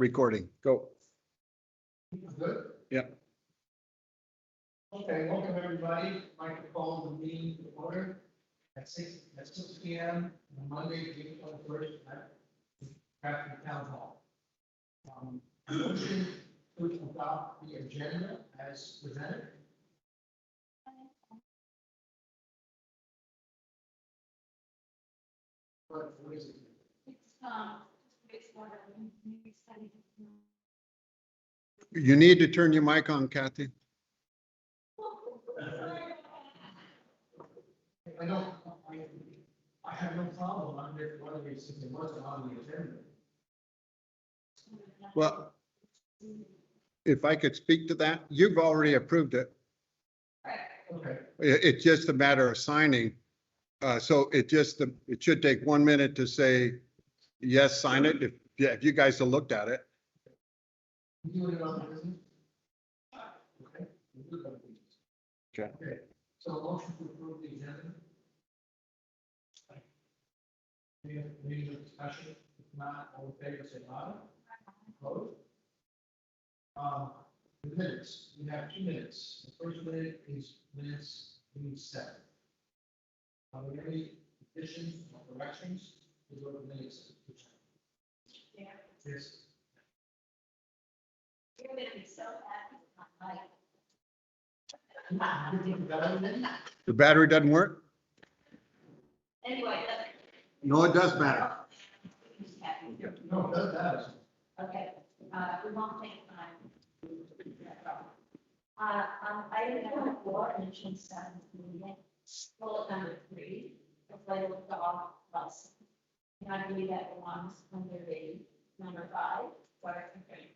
recording. Go. Good? Yeah. Okay, welcome everybody. I'd like to call the meeting to order at 6 p.m. on Monday, June 21st at Grafton Town Hall. Motion to adopt the agenda as presented. What is it? You need to turn your mic on, Kathy. I don't, I have no problem on this, whether it's, since it wasn't on the agenda. Well, if I could speak to that, you've already approved it. Okay. It's just a matter of signing. So it should take 1 minute to say, yes, sign it. If you guys have looked at it. You doing it on the business? Okay. We'll do it on the business. Okay, so motion to approve the agenda. Any other discussion? If not, all in favor, say aye. Opposed? The minutes, we have 2 minutes. The first minute is minutes being set. Are there any additions or corrections to the minutes? Yeah. Yes. You're gonna be so happy with my life. You think that is it? The battery doesn't work? Anyway, No, it does matter. he's happy. No, it does that. Okay, we won't take time. Item number 4, mentioned 7 million, bullet number 3, available dog plus. And I believe that belongs under the number 5, water control.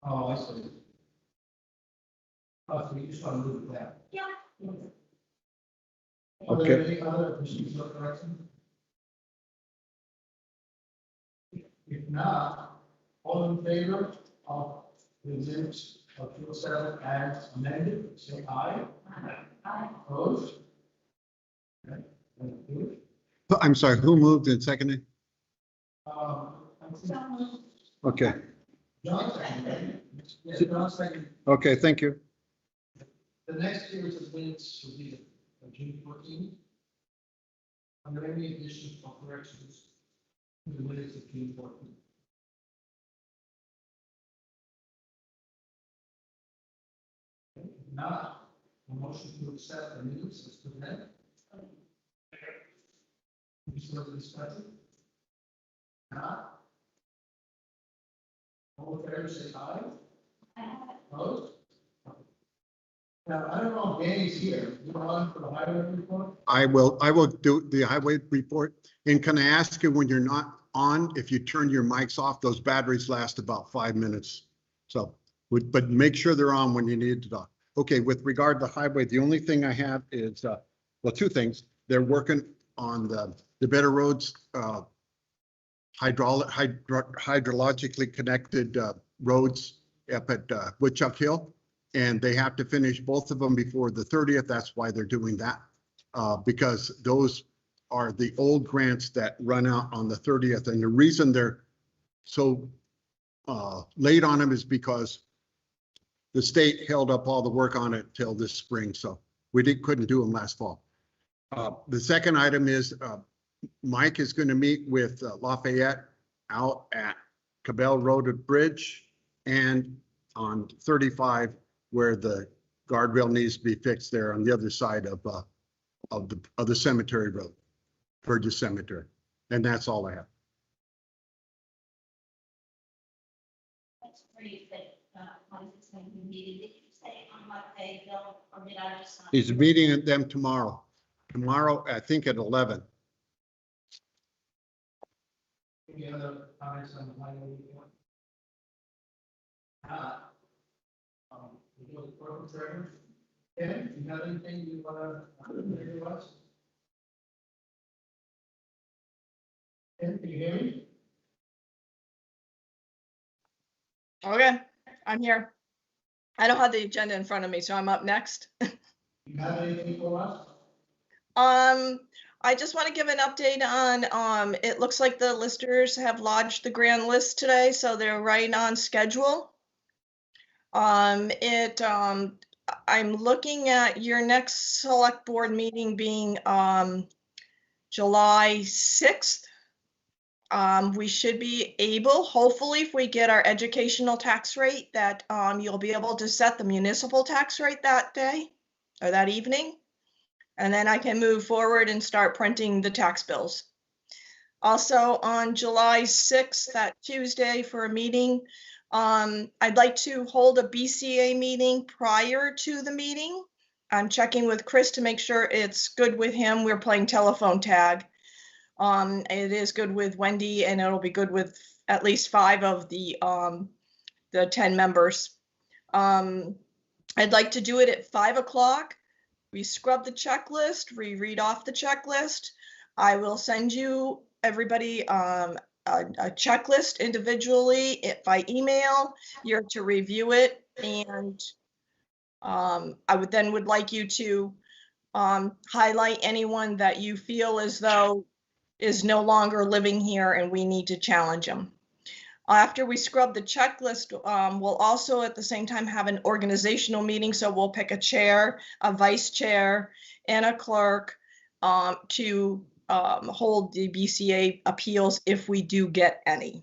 Oh, I see. Oh, so you just want to move that. Yeah. Are there Okay. any other procedural corrections? If not, all in favor of the minutes of June 7th as amended, say aye. Opposed? Okay, thank you. I'm sorry, who moved and seconded? I think Okay, John seconded, right? Yes, John seconded. okay, thank you. The next series of minutes will be June 14th. Are there any additions or corrections to the minutes of June 14th? If not, a motion to accept the minutes as presented. Any further discussion? Not. All in favor, say aye. Opposed? Now, I don't know if Danny's here. You on for the highway report? I will do the highway report. And can I ask you, when you're not on, if you turn your mics off, those batteries last about 5 minutes. So, but make sure they're on when you need to talk. Okay, with regard to highway, the only thing I have is, well, 2 things. They're working on the better roads, hydrologically connected roads up at Woodchuck Hill. And they have to finish both of them before the 30th. That's why they're doing that. Because those are the old grants that run out on the 30th. And the reason they're so late on them is because the state held up all the work on it till this spring. So we couldn't do them last fall. The second item is Mike is going to meet with Lafayette out at Cabell Road Bridge and on 35 where the guardrail needs to be fixed there on the other side of the cemetery road, Burgess Cemetery. And that's all I have. That's pretty thick. When it's going to be meeting, did you say on what day, Bill, or did I just? He's meeting them tomorrow. Tomorrow, I think at 11. Any other comments on the highway report? We go to corporate treasurers. Ken, you have anything you want to say to us? Ken, can you hear me? Okay, I'm here. I don't have the agenda in front of me, so I'm up next. You have anything for us? I just want to give an update on, it looks like the listers have lodged the grand list today, so they're right on schedule. I'm looking at your next select board meeting being, July 6th. We should be able, hopefully, if we get our educational tax rate, that, you'll be able to set the municipal tax rate that day or that evening. And then I can move forward and start printing the tax bills. Also, on July 6th, that Tuesday, for a meeting, I'd like to hold a BCA meeting prior to the meeting. I'm checking with Chris to make sure it's good with him. We're playing telephone tag. It is good with Wendy, and it'll be good with at least 5 of the 10 members. I'd like to do it at 5 o'clock. We scrub the checklist, we read off the checklist. I will send you, everybody, a checklist individually by email. You're to review it, and I would like you to highlight anyone that you feel as though is no longer living here and we need to challenge them. After we scrub the checklist, we'll also at the same time have an organizational meeting. So we'll pick a chair, a vice chair, and a clerk to hold the BCA appeals if we do get any.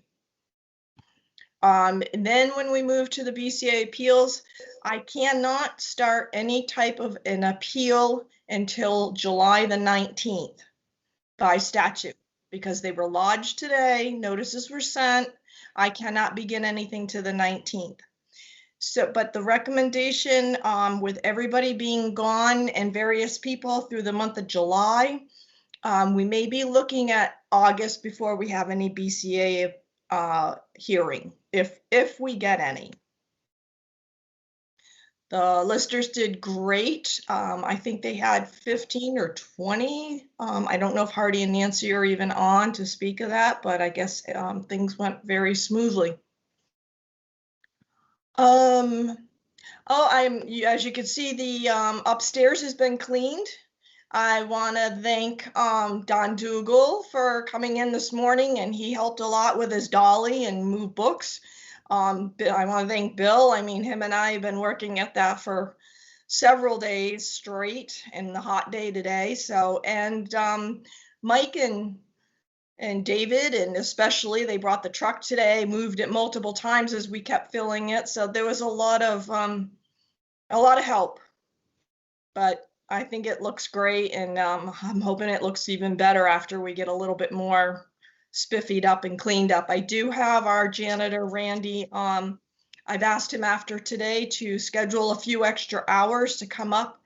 And then when we move to the BCA appeals, I cannot start any type of an appeal until July the 19th by statute, because they were lodged today, notices were sent. I cannot begin anything to the 19th. So, but the recommendation, with everybody being gone and various people through the month of July, we may be looking at August before we have any BCA hearing, if we get any. The listers did great. I think they had 15 or 20. I don't know if Hardy and Nancy are even on to speak of that, but I guess things went very smoothly. As you can see, the upstairs has been cleaned. I want to thank Don Dougal for coming in this morning, and he helped a lot with his dolly and move books. I want to thank Bill. I mean, him and I have been working at that for several days straight, and the hot day today. So, and Mike and David, and especially, they brought the truck today, moved it multiple times as we kept filling it. So there was a lot of help, but I think it looks great, and I'm hoping it looks even better after we get a little bit more spiffied up and cleaned up. I do have our janitor, Randy. I've asked him after today to schedule a few extra hours to come up,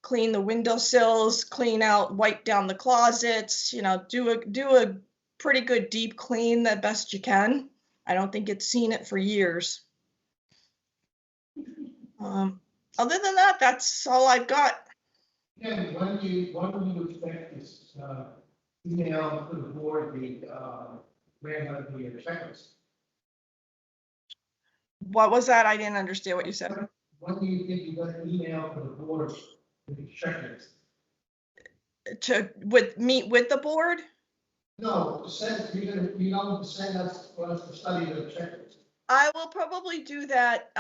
clean the windowsills, clean out, wipe down the closets, do a pretty good deep clean the best you can. I don't think it's seen it for years. Other than that, that's all I've got. Yeah, when do you expect this email to the board, the checklist? What was that? I didn't understand what you said. When do you think you're going to email to the board with the checklist? Meet with the board? No, you're going to send us for us to study the checklist. I will probably do that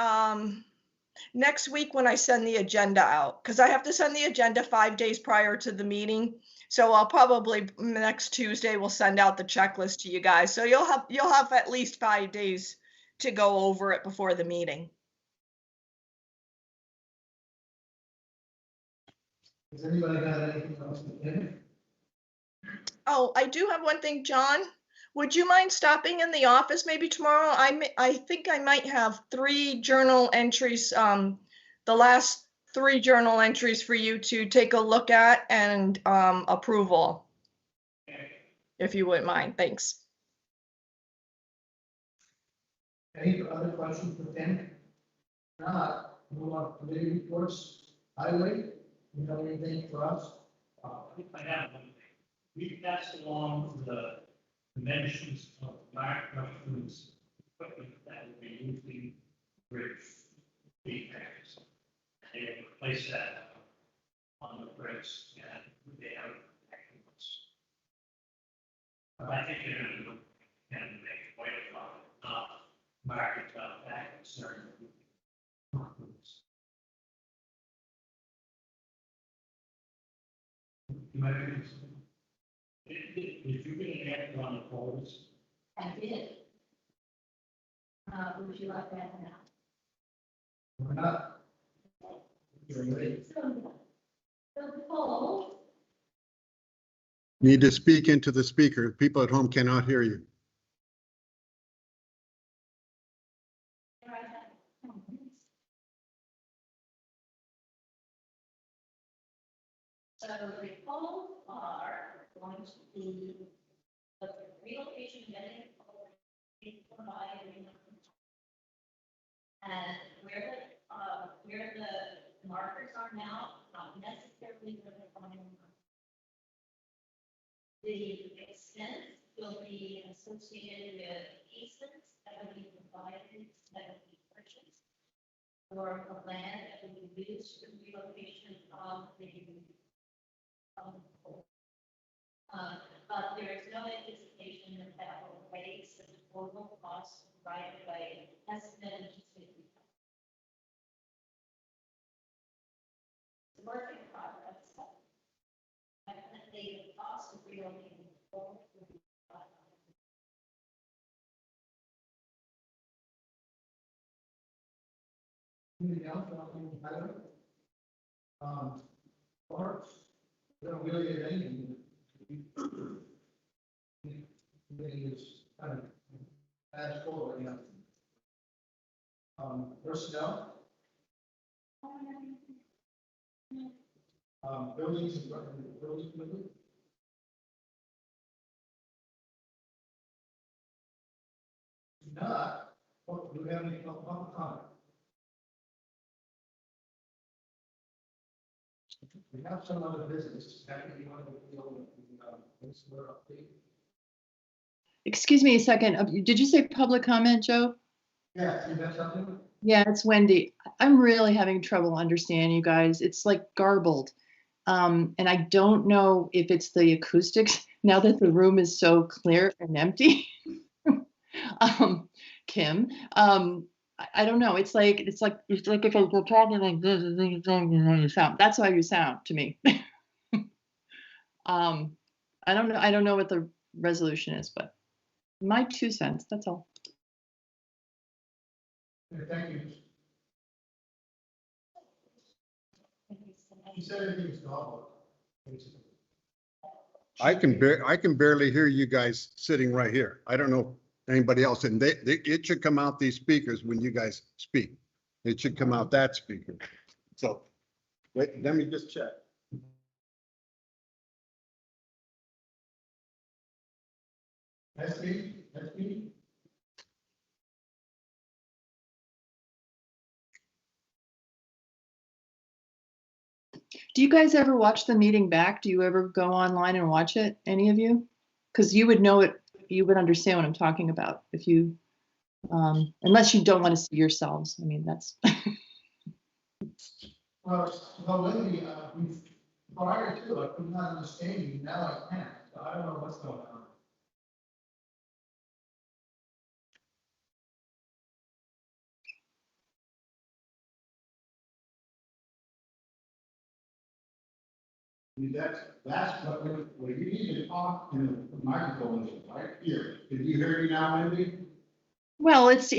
next week when I send the agenda out, because I have to send the agenda 5 days prior to the meeting. So I'll probably next Tuesday we'll send out the checklist to you guys. So you'll have at least 5 days to go over it before the meeting. Has anybody got anything else to say? Oh, I do have one thing, John. Would you mind stopping in the office maybe tomorrow? I think I might have 3 journal entries, the last 3 journal entries for you to take a look at and approval. If you wouldn't mind, thanks. Any other questions for Tim? Not, move on to committee reports. Highway, you have anything for us? I have one thing. We passed along the dimensions of Grafton's equipment that will be using bridge defects. They have replaced that on the bridge, and they have think you're gonna look and make quite a lot of market about that concern. Did you get an answer on the polls? I did. Would you like that now? We're not. You're ready. So the poll, Need to speak into the speaker. People at home cannot hear you. so the polls are going to be the relocation vetting provided. And where the markers are now, not necessarily where they're going. The extent will be associated with easements that will be provided, that will be purchased, or the land that will be used for relocation of the but there is no anticipation that will raise the total cost right away estimated to 50. It's a work in progress. Definitely the cost of relocating the whole will be Anything else? Parks, we don't really get anything. Everything is kind of fast forward, you know. Personnel. Buildings and buildings committee. Not, what, do we have any public comment? We have some other business. Kathy, you want to deal with the wastewater update? Excuse me a second. Did you say public comment, Joe? Yeah, you got something? Yeah, it's Wendy. I'm really having trouble understanding you guys. It's like garbled. And I don't know if it's the acoustics now that the room is so clear and empty. Kim, I don't know. It's like if I were talking like this, you sound. That's how you sound to me. I don't know what the resolution is, but my 2 cents. That's all. Thank you. He said everything's gone. I can barely hear you guys sitting right here. I don't know anybody else, and it should come out these speakers when you guys speak. It should come out that speaker. So, wait, let me just check. That's me. Do you guys ever watch the meeting back? Do you ever go online and watch it? Any of you? Because you would know it. You would understand what I'm talking about if you, unless you don't want to see yourselves. I mean, that's. Well, lately, prior to, I could not understand you, now I can, so I don't know what's going on. I mean, that's what you need to talk in the microphone is right here. Can you hear me now, Wendy? Well, it's.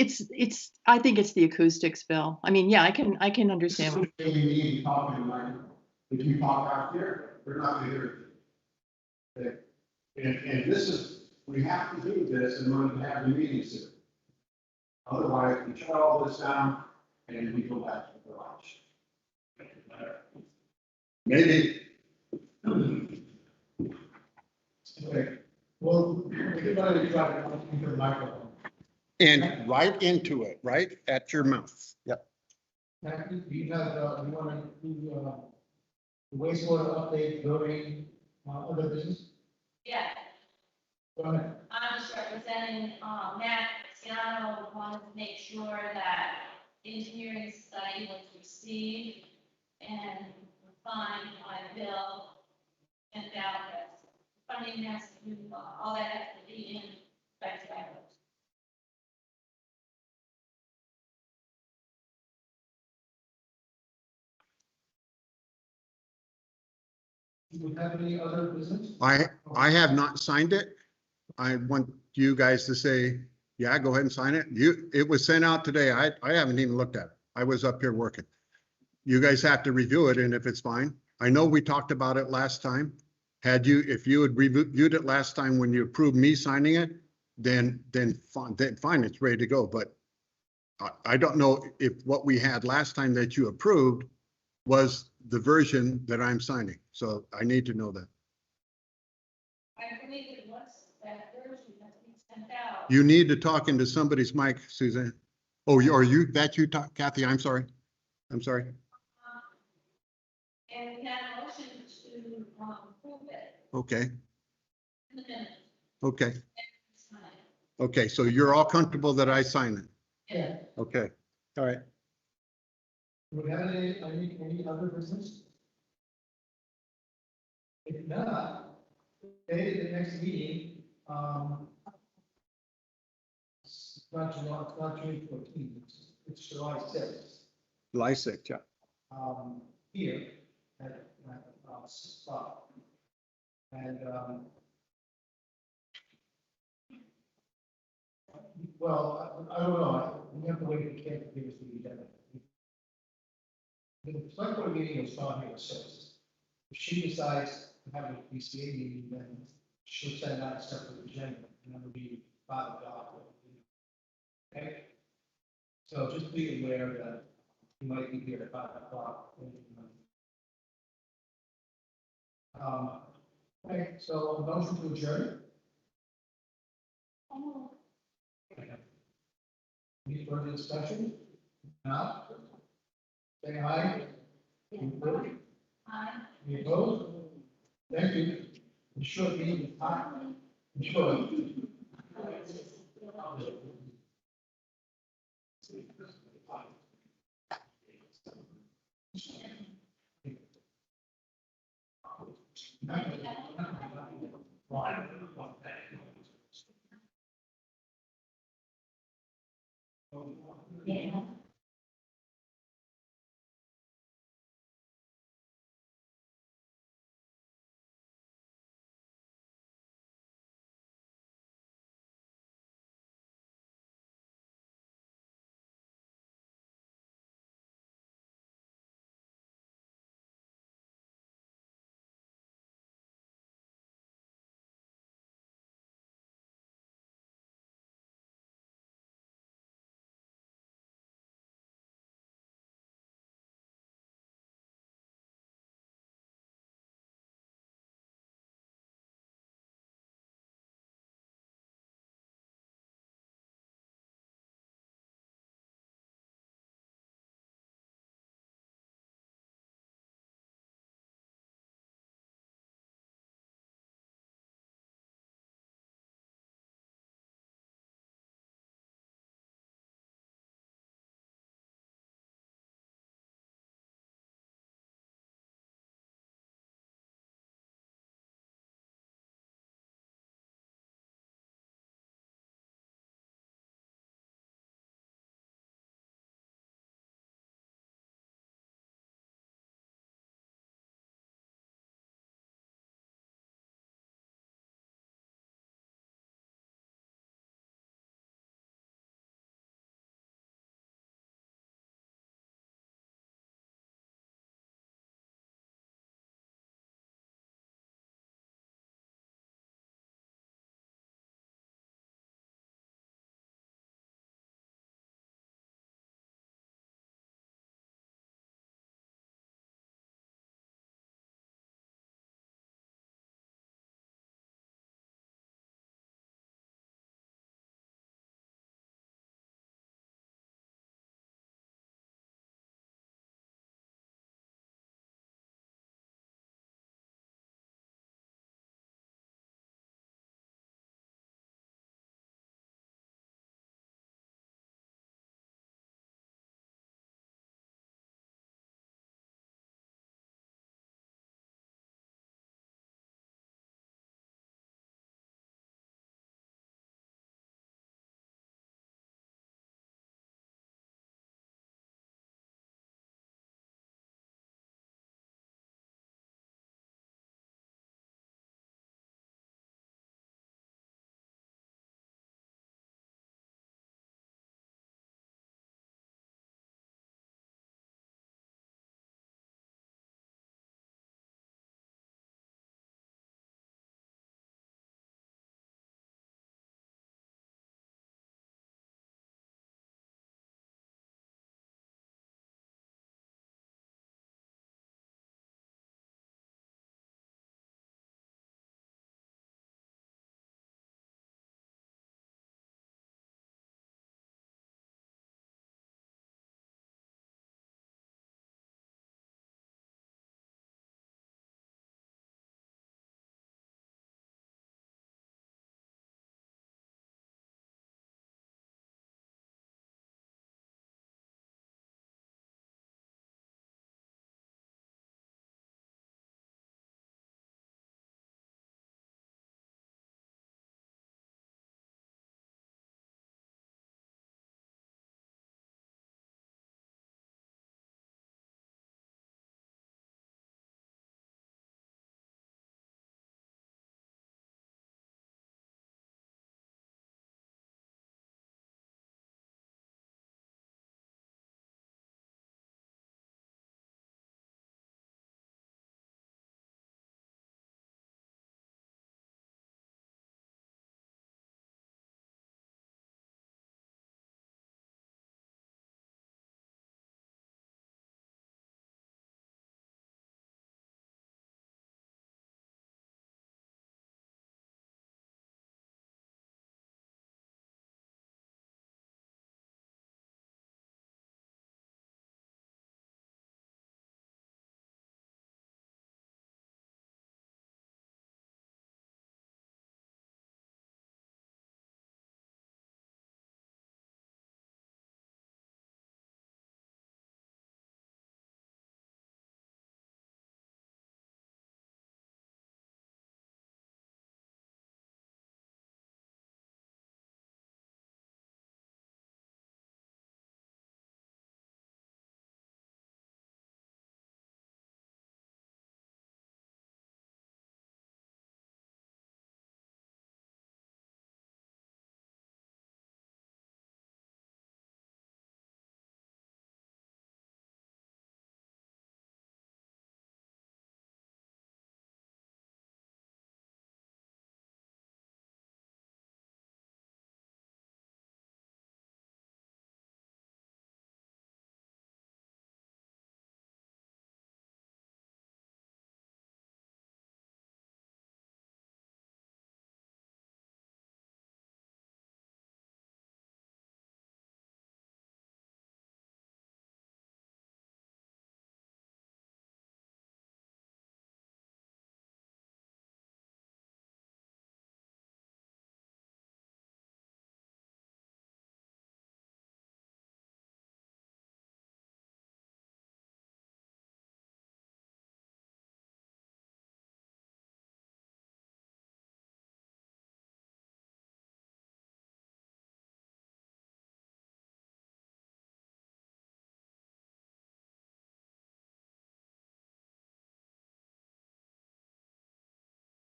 I think it's the acoustics, Bill. I mean, yeah, I can understand. What, You need to talk in the microphone. If you talk out here, we're not going to hear you. Okay. And this is, we have to do this in order to have the meetings here. Otherwise, we shut all this down and we go back to the garage. Maybe. Okay. Well, everybody try to talk into the microphone. And right into it, right at your mouth. Yep. Matthew, do you have, you want to do, the wastewater update, voting, other business? yeah, Go ahead. I'm just representing, Matt Cristiano, wanted to make sure that engineering study was received and refined by Bill and out as funding has to do, all that has to be in back to back. Do we have any other business? I have not signed it. I want you guys to say, yeah, go ahead and sign it. It was sent out today. I haven't even looked at it. I was up here working. You guys have to review it, and if it's fine. I know we talked about it last time. If you had reviewed it last time when you approved me signing it, then fine, it's ready to go. But I don't know if what we had last time that you approved was the version that I'm signing. So I need to know that. I believe it was that version that we sent out. You need to talk into somebody's mic, Suzanne. Oh, you talk, Kathy, I'm sorry. I'm sorry. And we had a motion to approve it Okay, in the minutes. okay, And sign it. okay. So you're all comfortable that I sign it? Yeah. Okay, all right. Do we have any other business? If not, date of the next meeting, it's not June 14th, it's July 6th. Lysick, yeah. Here at 6 o'clock. And, well, I don't know, we have to wait for Kate to give us the agenda. The select board meeting was on here at 6. If she decides to have a PCA meeting, then she'll send out a separate agenda, and that'll be 5 o'clock. Okay? So just be aware that you might be here at 5 o'clock. Okay, so a motion to adjourn. Oh, Any further discussion? Not? Say aye. yeah. Any opposed? Aye. Any opposed? Thank you. You should be aye. You should. Thank you.